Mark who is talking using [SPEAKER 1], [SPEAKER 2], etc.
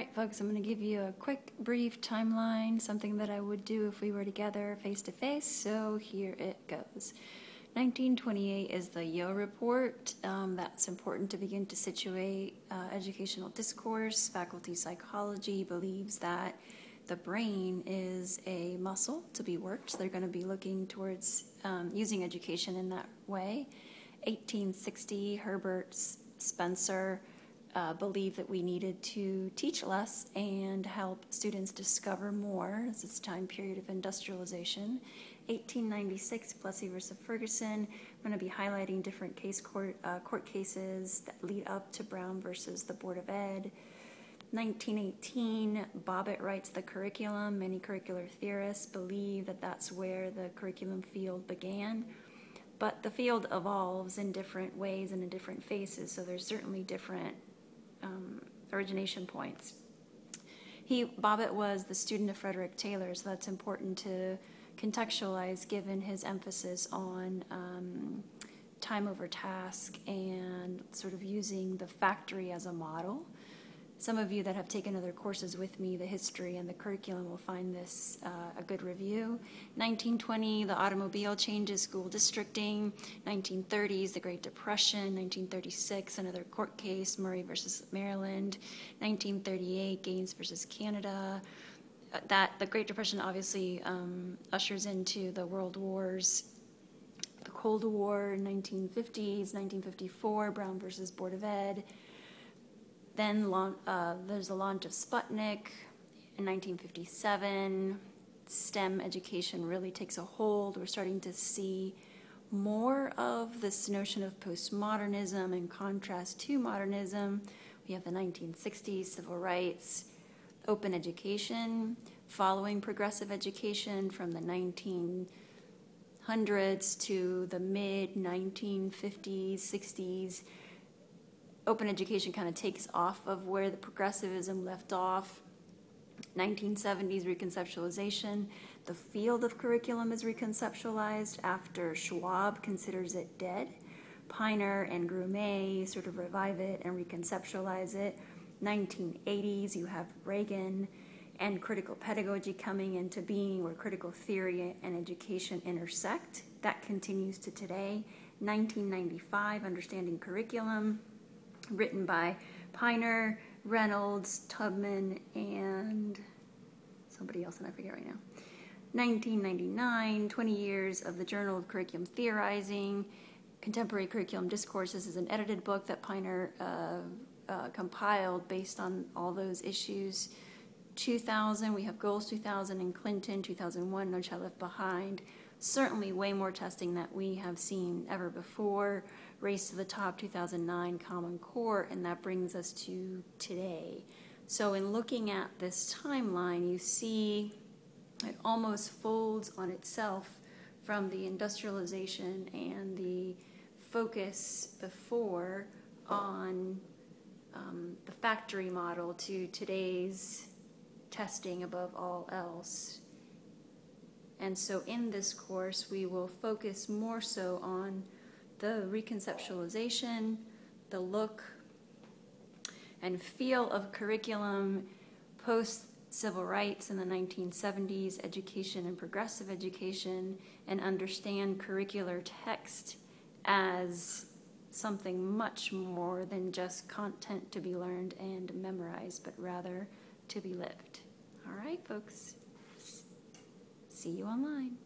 [SPEAKER 1] right, folks, I'm going to give you a quick, brief timeline, something that I would do if we were together face-to-face, so here it goes. 1928 is the Yale Report. That's important to begin to situate educational discourse. Faculty psychology believes that the brain is a muscle to be worked. They're going to be looking towards using education in that way. 1860, Herbert Spencer believed that we needed to teach less and help students discover more. This is time period of industrialization. 1896, Plessy versus Ferguson. I'm going to be highlighting different court cases that lead up to Brown versus the Board of Ed. 1918, Bobbitt writes the curriculum. Many curricular theorists believe that that's where the curriculum field began. But the field evolves in different ways and in different phases, so there's certainly different origination points. Bobbitt was the student of Frederick Taylor, so that's important to contextualize given his emphasis on time over task and sort of using the factory as a model. Some of you that have taken other courses with me, the history and the curriculum, will find this a good review. 1920, the automobile changes school districting. 1930s, the Great Depression. 1936, another court case, Murray versus Maryland. 1938, Gaines versus Canada. The Great Depression obviously ushers into the World Wars. The Cold War, 1950s, 1954, Brown versus Board of Ed. Then there's the launch of Sputnik in 1957. STEM education really takes a hold. We're starting to see more of this notion of postmodernism in contrast to modernism. We have the 1960s, civil rights, open education, following progressive education from the 1900s to the mid-1950s, 60s. Open education kind of takes off of where the progressivism left off. 1970s reconceptualization. The field of curriculum is reconceptualized after Schwab considers it dead. Piner and Grumet sort of revive it and reconceptualize it. 1980s, you have Reagan and critical pedagogy coming into being, where critical theory and education intersect. That continues to today. 1995, Understanding Curriculum, written by Piner, Reynolds, Tubman, and somebody else, and I forget right now. 1999, 20 years of the Journal of Curriculum Theorizing, Contemporary Curriculum Discourse. This is an edited book that Piner compiled based on all those issues. 2000, we have Goals 2000 and Clinton. 2001, No Child Left Behind. Certainly way more testing that we have seen ever before. Race to the Top, 2009, Common Core, and that brings us to today. So in looking at this timeline, you see it almost folds on itself from the industrialization and the focus before on the factory model to today's testing above all else. And so in this course, we will focus more so on the reconceptualization, the look and feel of curriculum post-civil rights in the 1970s, education and progressive education, and understand curricular text as something much more than just content to be learned and memorized, but rather to be lived. All right, folks. See you online.